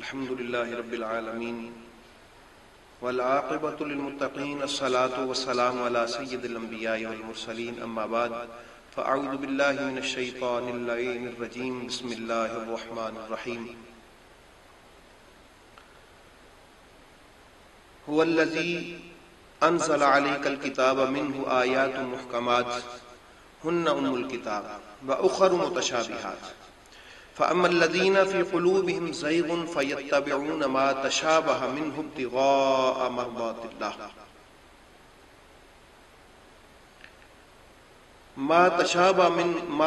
الحمد لله رب العالمين والعاقبة للمتقين الصلاة والسلام على سيد الأنبياء والمرسلين أما بعد فأعوذ بالله من الشيطان اللعين الرجيم بسم الله الرحمن الرحيم هو الذي أنزل عليك الكتاب منه آيات محكمات هن أم الكتاب وأخر متشابهات فأما الذين في قلوبهم زيغ فيتبعون ما تشابه منه ابتغاء مرضات الله ما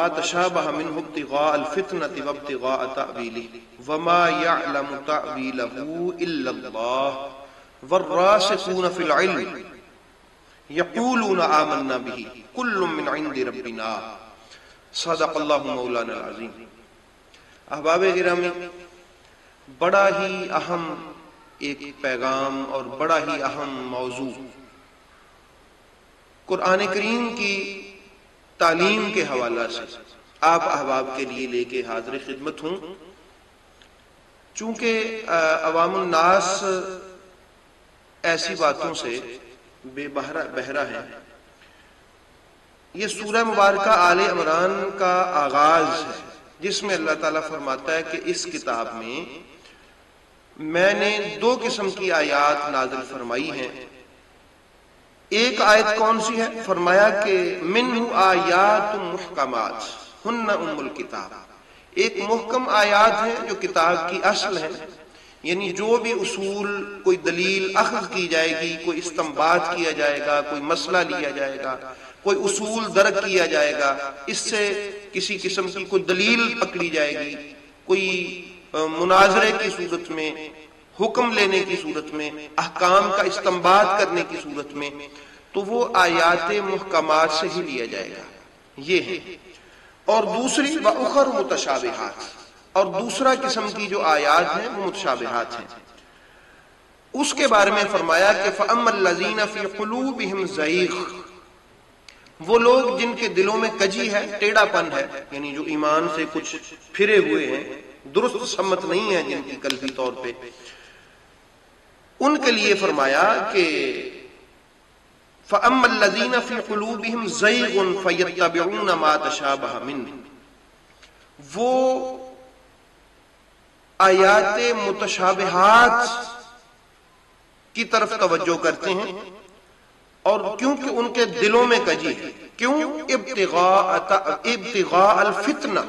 تشابه منه ابتغاء الفتنة وابتغاء تأويله وما يعلم تأويله إلا الله والراسخون في العلم يقولون آمنا به كل من عند ربنا صدق اللہ مولانا العظیم۔ احباب گرامی، بڑا ہی اہم ایک پیغام اور بڑا ہی اہم موضوع قرآن کریم کی تعلیم کے حوالہ سے آپ احباب کے لیے لے کے حاضر خدمت ہوں۔ چونکہ عوام الناس ایسی باتوں سے بے بہرہ ہے، یہ سورہ مبارکہ آل عمران کا آغاز ہے جس میں اللہ تعالیٰ فرماتا ہے کہ اس کتاب میں نے دو قسم کی آیات نازل فرمائی ہیں۔ ایک آیت کون سی ہے؟ فرمایا کہ منہ آیات محکمات ہن ام الکتاب، ایک محکم آیات ہے جو کتاب کی اصل ہے، یعنی جو بھی اصول کوئی دلیل اخذ کی جائے گی، کوئی استنباط کیا جائے گا، کوئی مسئلہ لیا جائے گا، کوئی اصول درک کیا جائے گا، اس سے کسی قسم کی کوئی دلیل پکڑی جائے گی، کوئی مناظرے کی صورت میں، حکم لینے کی صورت میں، احکام کا استنباط کرنے کی صورت میں، تو وہ آیات محکمات سے ہی لیا جائے گا، یہ ہے۔ اور دوسری وَأُخَرُ مُتَشَابِهَاتٍ، اور دوسرا قسم کی جو آیات ہیں وہ متشابہات ہیں۔ اس کے بارے میں فرمایا کہ فَأَمَّا الَّذِينَ فِي قُلُوبِهِمْ زَيْغٌ، وہ لوگ جن کے دلوں میں کجی ہے، ٹیڑھا پن ہے، یعنی جو ایمان سے کچھ پھرے ہوئے ہیں، درست سمت نہیں ہے جن کی قلبی طور پہ، ان کے لیے فرمایا کہ فَأَمَّا الَّذِينَ فِي قُلُوبِهِمْ زَيْغٌ فَيَتَّبِعُونَ مَا تَشَابَهَ مِنْهُ، وہ آیات متشابہات کی طرف توجہ کرتے ہیں، اور کیونکہ ان کے دلوں میں کجی ہے، کیوں؟ ابتغاء الفتنہ،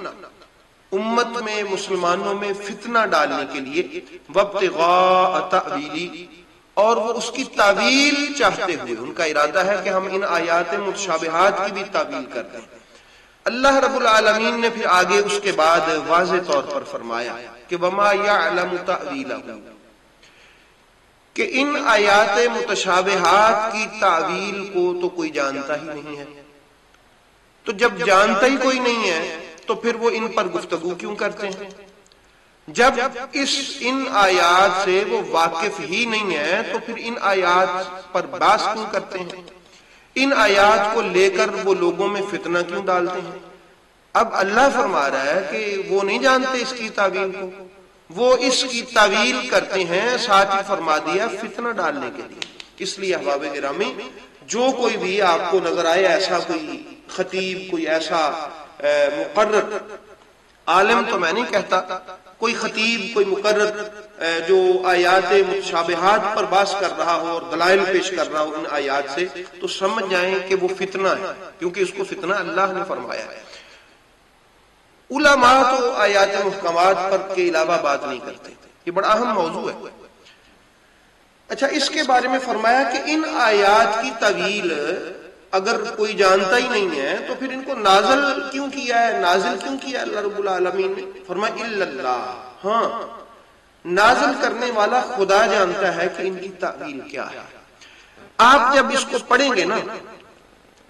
امت میں مسلمانوں میں فتنہ ڈالنے کے لیے، وابتغاء تأویلی، اور وہ اس کی تعویل چاہتے ہوئے، ان کا ارادہ ہے کہ ہم ان آیات متشابہات کی بھی تعویل کرتے ہیں۔ اللہ رب العالمین نے پھر آگے اس کے بعد واضح طور پر فرمایا کہ وما یعلم تأویلہ، کہ ان آیات متشابہات کی تعویل کو تو کوئی جانتا ہی نہیں ہے۔ تو جب جانتا ہی کوئی نہیں ہے تو پھر وہ ان پر گفتگو کیوں کرتے ہیں؟ جب ان آیات سے وہ واقف ہی نہیں ہے تو پھر ان آیات پر بحث کیوں کرتے ہیں؟ ان آیات کو لے کر وہ لوگوں میں فتنہ کیوں ڈالتے ہیں؟ اب اللہ فرما رہا ہے کہ وہ نہیں جانتے اس کی تعویل کو، وہ اس کی تعویل کرتے ہیں، ساتھ ہی فرما دیا فتنہ ڈالنے کے لیے۔ اس لیے احباب گرامی، جو کوئی بھی آپ کو نظر آئے ایسا کوئی خطیب، کوئی ایسا مقرر، عالم تو میں نہیں کہتا، کوئی خطیب، کوئی مقرر جو آیات متشابہات پر بحث کر رہا ہو اور دلائل پیش کر رہا ہو ان آیات سے، تو سمجھ جائیں کہ وہ فتنہ ہے، کیونکہ اس کو فتنہ اللہ نے فرمایا ہے۔ علماء تو آیات محکمات پر کے علاوہ بات نہیں کرتے، یہ بڑا اہم موضوع ہے۔ اچھا، اس کے بارے میں فرمایا کہ ان آیات کی تعویل اگر کوئی جانتا ہی نہیں ہے تو پھر ان کو نازل کیوں کیا ہے، نازل کیوں کیا اللہ رب العالمین نے؟ فرمایا الا اللہ، ہاں نازل کرنے والا خدا جانتا ہے کہ ان کی تعویل کیا ہے۔ آپ جب اس کو پڑھیں گے نا،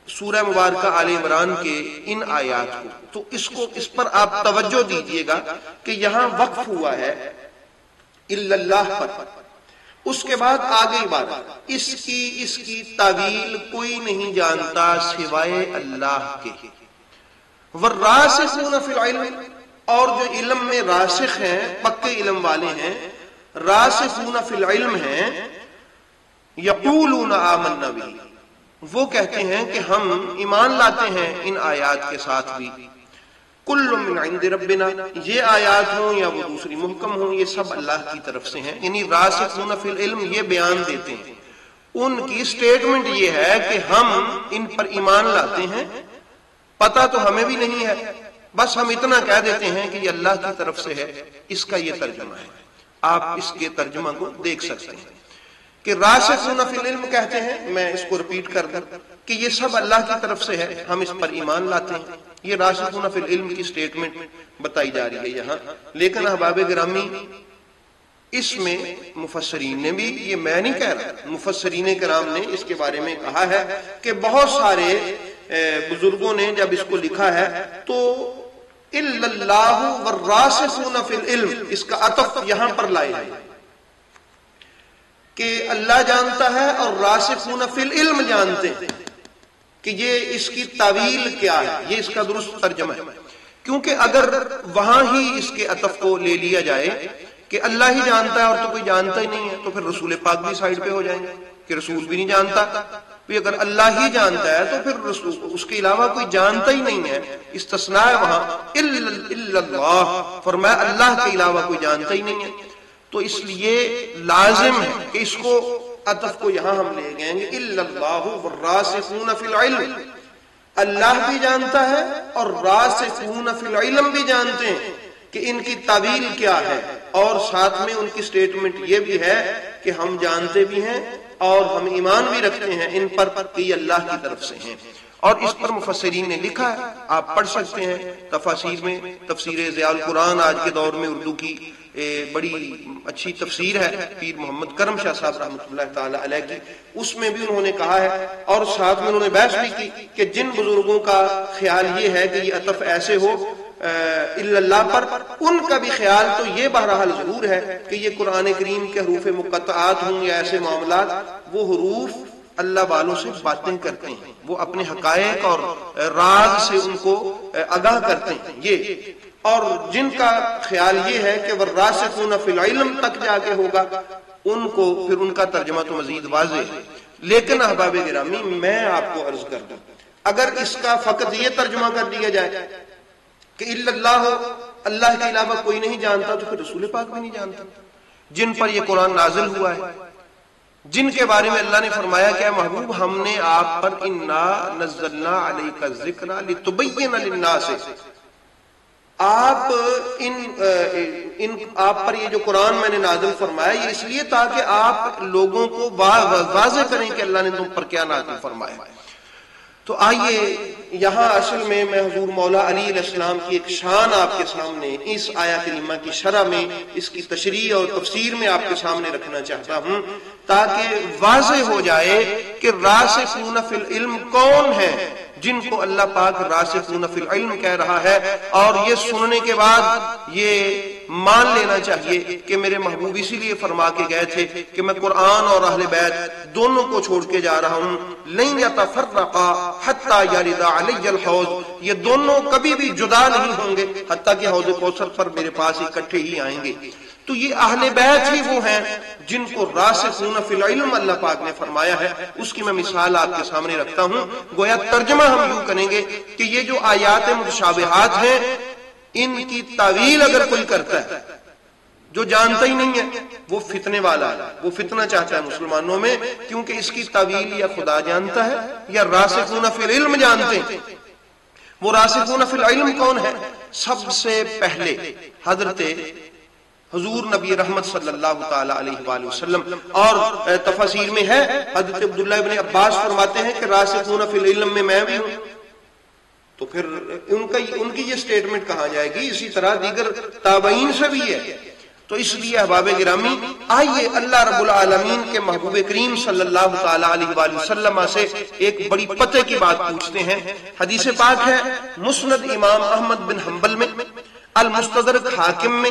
سورہ مبارکہ آل عمران کے ان آیات کو، تو اس پر آپ توجہ دیجئے گا کہ یہاں وقف ہوا ہے الا اللہ پر، اس کے بعد آگے بات، اس کی تعویل کوئی نہیں جانتا سوائے اللہ کے، والراسخون فی العلم، اور جو علم میں راسخ ہیں، پکے علم والے ہیں، راسخون فی العلم ہیں، یقولون آمنا بہ، وہ کہتے ہیں کہ ہم ایمان لاتے ہیں ان آیات کے ساتھ بھی، کل من عند ربنا، یہ آیات ہوں یا وہ دوسری محکم ہوں، یہ سب اللہ کی طرف سے ہیں. یعنی راسخون فی العلم یہ بیان دیتے ہیں، ان کی سٹیٹمنٹ یہ ہے کہ ہم ان پر ایمان لاتے ہیں، پتہ تو ہمیں بھی نہیں ہے، بس ہم اتنا کہہ دیتے ہیں کہ یہ اللہ کی طرف سے ہے. اس کا یہ ترجمہ ہے، آپ اس کے ترجمہ کو دیکھ سکتے ہیں کہ راسخون فی العلم کہتے ہیں، میں اس کو ریپیٹ کر دوں کہ یہ سب اللہ کی طرف سے ہے، ہم اس پر ایمان لاتے ہیں. یہ راسخون فی العلم کی سٹیٹمنٹ بتائی جا رہی ہے یہاں. لیکن احباب گرامی، اس میں مفسرین نے بھی، یہ میں نہیں کہہ رہا، مفسرین کرام نے اس کے بارے میں کہا ہے کہ بہت سارے بزرگوں نے جب اس کو لکھا ہے تو الا اللہ والراسخون فی العلم، اس کا عطف یہاں پر لائے ہیں کہ اللہ جانتا ہے اور راسخون فی العلم جانتے ہیں، کہ یہ اس کی تعویل کیا ہے، یہ اس کا درست ترجمہ ہے. کیونکہ اگر وہاں ہی اس کے عطف کو لے لیا جائے کہ اللہ ہی جانتا ہے اور تو کوئی جانتا ہی نہیں ہے، تو پھر رسول پاک بھی سائڈ پہ ہو جائیں گے کہ رسول بھی نہیں جانتا. اگر اللہ ہی جانتا ہے تو پھر رسول اس کے علاوہ کوئی جانتا ہی نہیں ہے. استثناء ہے وہاں الا اللہ، فرمایا اللہ کے علاوہ کوئی جانتا ہی نہیں ہے. تو اس لیے لازم ہے کہ اس کو عطف کو یہاں ہم لے گئے گے الا اللہ والراسخون فی العلم، اللہ بھی جانتا ہے اور راسخون فی العلم بھی جانتے ہیں کہ ان کی تعویل کیا ہے، اور ساتھ میں ان کی سٹیٹمنٹ یہ بھی ہے کہ ہم جانتے بھی ہیں اور ہم ایمان بھی رکھتے ہیں ان پر کہ یہ اللہ کی طرف سے ہیں. اور اس پر مفسرین نے لکھا ہے، آپ پڑھ سکتے ہیں تفاسیر میں. تفسیر ضیاء القرآن آج کے دور میں اردو کی بڑی اچھی تفسیر ہے پیر محمد کرم شاہ صاحب رحمۃ اللہ تعالی علیہ کی، اس میں بھی انہوں نے کہا ہے اور ساتھ میں انہوں نے بحث بھی کی کہ جن بزرگوں کا خیال یہ ہے کہ یہ عطف ایسے ہو الا اللہ پر، ان کا بھی خیال تو یہ بہرحال ضرور ہے کہ یہ قرآن کریم کے حروف مقطعات ہوں یا ایسے معاملات، وہ حروف اللہ والوں سے باتیں کرتے ہیں، وہ اپنے حقائق اور راز سے ان کو آگاہ کرتے ہیں. یہ اور جن کا خیال یہ ہے کہ والراسخون فی العلم تک جا کے ہوگا، ان کو پھر ان کا ترجمہ تو مزید واضح ہے. لیکن احباب گرامی، میں آپ کو عرض کر دوں، اگر اس کا فقط یہ ترجمہ کر دیا جائے کہ الا اللہ، اللہ کے علاوہ کوئی نہیں جانتا، تو پھر رسول پاک بھی نہیں جانتا جن پر یہ قرآن نازل ہوا ہے، جن کے بارے میں اللہ نے فرمایا کہ اے محبوب ہم نے آپ پر انا نزلنا علیک الذکر لتبین للناس، آپ آپ پر یہ جو قرآن میں نے نازل فرمایا یہ اس لیے تاکہ آپ لوگوں کو واضح کریں کہ اللہ نے تم پر کیا نازل فرمایا. تو آئیے یہاں اصل میں حضور مولا علی علیہ السلام کی ایک شان آپ کے سامنے اس آیت کریمہ کی شرح میں، اس کی تشریح اور تفسیر میں آپ کے سامنے رکھنا چاہتا ہوں تاکہ واضح ہو جائے کہ راسخون فی العلم کون ہے، جن کو اللہ پاک راسخون فی العلم کہہ رہا ہے. اور یہ سننے کے بعد یہ مان لینا چاہیے کہ میرے محبوب اسی لیے فرما کے گئے تھے کہ میں قرآن اور اہل بیت دونوں کو چھوڑ کے جا رہا ہوں. لن یتفرقا حتی یرد علی الحوض، یہ دونوں کبھی بھی جدا نہیں ہوں گے حتیٰ کہ حوض کوثر پر میرے پاس اکٹھے ہی آئیں گے. تو یہ اہل بیت ہی وہ ہیں جن کو راسخون فی العلم اللہ پاک نے فرمایا ہے. اس کی میں مثال آپ کے سامنے رکھتا ہوں. گویا ترجمہ ہم یوں کریں گے کہ یہ جو آیات متشابہات ہیں ان کی تعویل اگر کوئی کرتا ہے جو جانتا ہی نہیں ہے وہ فتنے والا ہے، وہ فتنہ چاہتا ہے مسلمانوں میں، کیونکہ اس کی تعویل یا خدا جانتا ہے یا راسخون فی العلم جانتے ہیں. وہ راسخون فی العلم کون ہے؟ سب سے پہلے حضرت حضور نبی رحمت صلی اللہ تعالی علیہ وآلہ وسلم، اور تفاسیر میں ہے حضرت عبداللہ ابن عباس فرماتے ہیں کہ راسخون فی العلم میں بھی ہوں. تو پھر ان کی یہ سٹیٹمنٹ کہاں جائے گی؟ اسی طرح دیگر تابعین سے بھی ہے. تو اس لیے احباب گرامی آئیے اللہ رب العالمین کے محبوب کریم صلی اللہ تعالی علیہ وآلہ وسلم سے ایک بڑی پتے کی بات پوچھتے ہیں. حدیث پاک ہے مسند امام احمد بن حنبل میں، المستدرک حاکم میں،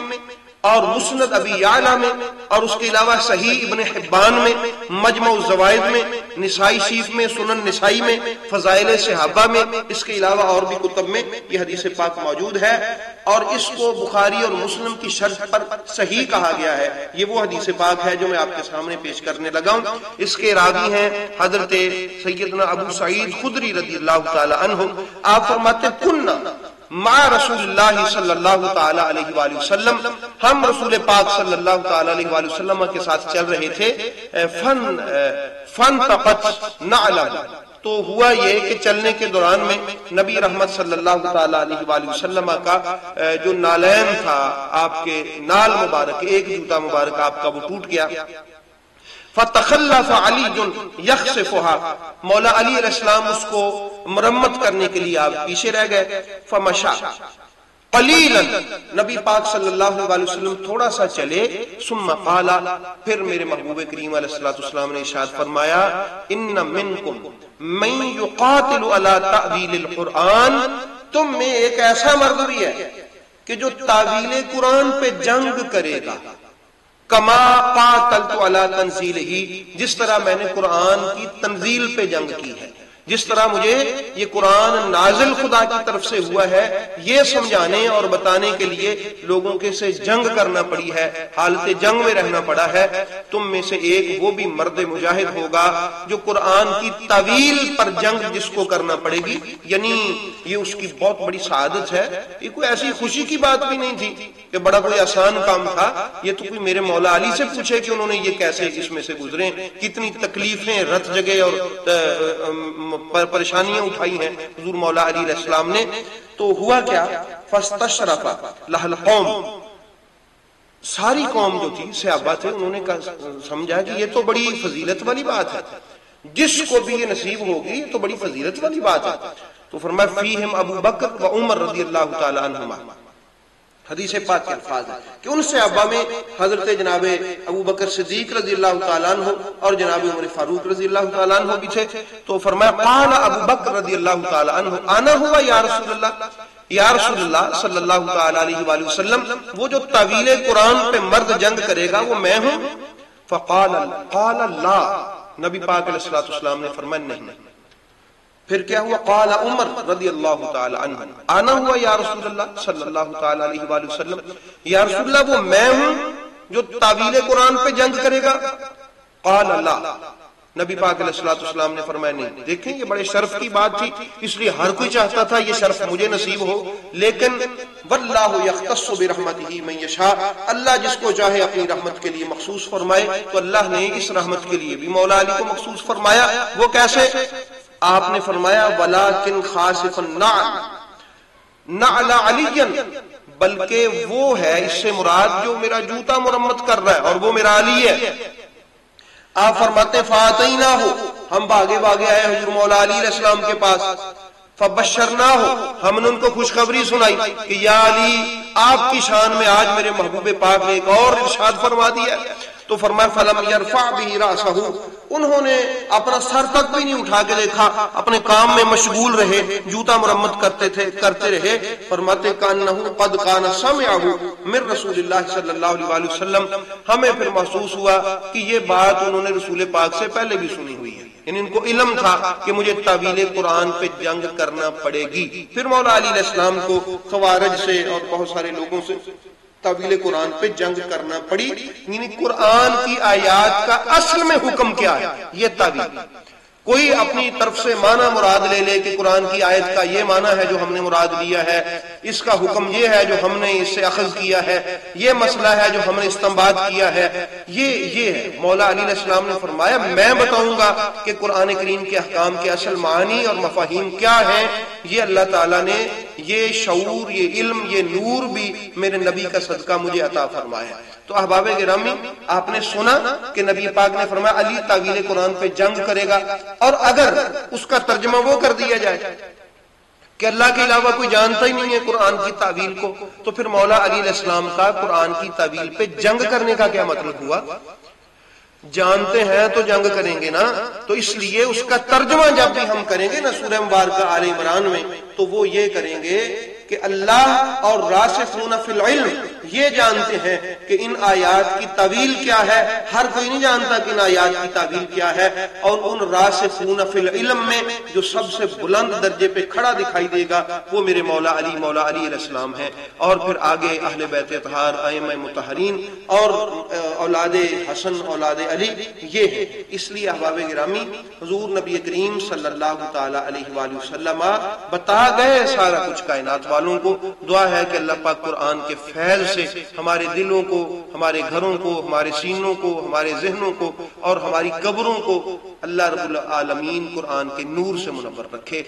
اور مسند ابی یعلا میں، اور اس کے علاوہ صحیح ابن حبان میں، مجمع الزوائد میں، نسائی شریف میں، سنن نسائی میں، فضائل صحابہ میں، اس کے علاوہ اور بھی کتب میں یہ حدیث پاک موجود ہے، اور اس کو بخاری اور مسلم کی شرط پر صحیح کہا گیا ہے۔ یہ وہ حدیث پاک ہے جو میں آپ کے سامنے پیش کرنے لگا ہوں۔ اس کے راوی ہیں حضرت سیدنا ابو سعید خدری رضی اللہ تعالی عنہ۔ آپ فرماتے کننا مع رسول اللہ صلی اللہ تعالی علیہ وآلہ وسلم، ہم رسول پاک صلی اللہ تعالی علیہ وآلہ وسلم کے ساتھ چل رہے تھے، فانتقت نعلہ، تو ہوا یہ کہ چلنے کے دوران میں نبی رحمت صلی اللہ تعالی علیہ وآلہ وسلم کا جو نالین تھا، آپ کے نال مبارک، ایک جوتا مبارک آپ کا وہ ٹوٹ گیا۔ فتخلف علی یخسفها، مولا علی علیہ السلام اس کو مرمت کرنے کے لیے آپ پیچھے رہ گئے۔ فمشا قلیلا، نبی پاک صلی اللہ علیہ وسلم تھوڑا سا چلے، ثم قال، پھر میرے محبوب کریم علیہ الصلوۃ والسلام نے ارشاد فرمایا، ان منکم من یقاتل علی تأویل القرآن، تم میں ایک ایسا مرد بھی ہے کہ جو تعویل قرآن پہ جنگ کرے گا، کما قاتلت علی تنزیلہ، جس طرح میں نے قرآن کی تنزیل پہ جنگ کی ہے، جس طرح مجھے یہ قرآن نازل خدا کی طرف سے ہوا ہے، یہ سمجھانے اور بتانے کے لیے لوگوں کے سے جنگ کرنا پڑی ہے، حالت جنگ میں رہنا پڑا ہے۔ تم میں سے ایک وہ بھی مرد مجاہد ہوگا جو قرآن کی تعویل پر جنگ جس کو کرنا پڑے گی، یعنی یہ اس کی بہت بڑی سعادت ہے۔ یہ کوئی ایسی خوشی کی بات بھی نہیں تھی کہ بڑا کوئی آسان کام تھا، یہ تو کوئی میرے مولا علی سے پوچھے کہ انہوں نے یہ کیسے اس میں سے گزرے، کتنی تکلیفیں رت جگہ اور پریشانیاں اٹھائی ہیں حضور مولا علی علیہ السلام نے۔ تو ہوا کیا، فاستشرف لہ القوم، ساری قوم جو تھی صحابہ تھے، انہوں نے سمجھا کہ یہ تو بڑی فضیلت والی بات ہے، جس کو بھی یہ نصیب ہوگی یہ تو بڑی فضیلت والی بات ہے۔ تو فرمایا فیہم ابو بکر و عمر رضی اللہ تعالی عنہما، حدیث پاک کے الفاظ ہیں کہ ان صحابہ میں حضرت جناب ابو بکر صدیق رضی اللہ تعالیٰ عنہ اور جناب عمر فاروق رضی اللہ تعالیٰ عنہ بھی تھے۔ تو فرمایا قال ابو بکر رضی اللہ تعالیٰ عنہ انا ہوا یا رسول اللہ، یا رسول اللہ صلی اللہ تعالیٰ علیہ وآلہ وسلم، وہ جو تعویل قرآن پہ مرد جنگ کرے گا وہ میں ہوں۔ فقال اللہ، نبی پاک علیہ الصلوۃ والسلام نے فرمایا نہیں۔ پھر کیا ہوا، قال عمر رضی اللہ تعالی عنہ انا ہوا یا رسول اللہ صلی اللہ تعالی علیہ وآلہ وسلم، یا رسول اللہ وہ میں ہوں جو تعویل قرآن پہ جنگ کرے گا۔ قال اللہ، نبی پاک علیہ الصلوۃ والسلام نے فرمایا نہیں۔ دیکھیں یہ بڑے شرف کی بات تھی، اس لیے ہر کوئی چاہتا تھا یہ شرف مجھے نصیب ہو، لیکن واللہ یختص برحمتہ من یشاء، اللہ جس کو چاہے اپنی رحمت کے لیے مخصوص فرمائے، تو اللہ نے اس رحمت کے لیے بھی مولا علی کو مخصوص فرمایا۔ وہ کیسے؟ آپ نے فرمایا ولیکن خاسف نعل علی، بلکہ وہ ہے، اس سے مراد جو میرا جوتا مرمت کر رہا ہے اور وہ میرا علی ہے۔ آپ فرماتے فاتیناہ، ہم بھاگے آئے حضور مولا علی علیہ السلام کے پاس، فبشرناہ، ہم نے ان کو خوشخبری سنائی کہ یا علی آپ کی شان میں آج میرے محبوب پاک نے ایک اور ارشاد فرما دیا۔ تو فرمایا فلم یرفع به راسہ، انہوں نے اپنا سر تک بھی نہیں اٹھا کے دیکھا، اپنے کام میں مشغول رہے، جوتا مرمت کرتے رہے۔ فرماتے کانہ قد کان سمعہ من رسول اللہ صلی اللہ علیہ وآلہ وسلم، ہمیں پھر محسوس ہوا کہ یہ بات انہوں نے رسول پاک سے پہلے بھی سنی ہوئی ہے، یعنی ان کو علم تھا کہ مجھے تعویل قرآن پہ جنگ کرنا پڑے گی۔ پھر مولا علی علیہ السلام کو خوارج سے اور بہت سارے لوگوں سے تعویل قرآن پہ جنگ کرنا پڑی، یعنی قرآن کی آیات کا اصل میں حکم کیا ہے، یہ تعویل۔ کوئی اپنی طرف سے معنی مراد لے لے کہ قرآن کی آیت کا یہ معنی ہے جو ہم نے مراد لیا ہے، اس کا حکم یہ ہے جو ہم نے اس سے اخذ کیا ہے، یہ مسئلہ ہے جو ہم نے استنباط کیا ہے، یہ ہے۔ مولا علی علیہ السلام نے فرمایا میں بتاؤں گا کہ قرآن کریم کے احکام کے اصل معنی اور مفاہیم کیا ہیں۔ یہ اللہ تعالیٰ نے یہ شعور، یہ علم، یہ نور بھی میرے نبی کا صدقہ مجھے عطا فرمایا۔ تو احباب گرامی، آپ نے سنا کہ نبی پاک نے فرمایا علی تعویل قرآن پہ جنگ کرے گا، اور اگر اس کا ترجمہ وہ کر دیا جائے کہ اللہ کے علاوہ کوئی جانتا ہی نہیں ہے قرآن کی تعویل کو، تو پھر مولا علی علیہ السلام کا قرآن کی تعویل پہ جنگ کرنے کا کیا مطلب ہوا؟ جانتے ہیں تو جنگ کریں گے نا، تو اس لیے اس کا ترجمہ جب بھی ہم کریں گے نا سورہ مبارکہ آل عمران میں، تو وہ یہ کریں گے کہ اللہ اور راسخون فی العلم، یہ جانتے ہیں کہ ان آیات کی تعویل کیا ہے، ہر کوئی نہیں جانتا کہ ان آیات کی تعویل کیا ہے، اور ان راسخون فی العلم میں جو سب سے بلند درجے پہ کھڑا دکھائی دے گا وہ میرے مولا علی علیہ السلام ہے، اور پھر آگے اہل بیت اطہار، ائمہ مطہرین اور اولاد حسن اولاد علی، یہ ہے۔ اس لیے احباب گرامی حضور نبی کریم صلی اللہ تعالی علیہ وآلہ وسلم بتا گئے سارا کچھ کائنات والوں کو۔ دعا ہے کہ اللہ پاک قرآن کے فیض سے ہمارے دلوں کو، ہمارے گھروں کو، ہمارے سینوں کو، ہمارے ذہنوں کو اور ہماری قبروں کو اللہ رب العالمین قرآن کے نور سے منور رکھے۔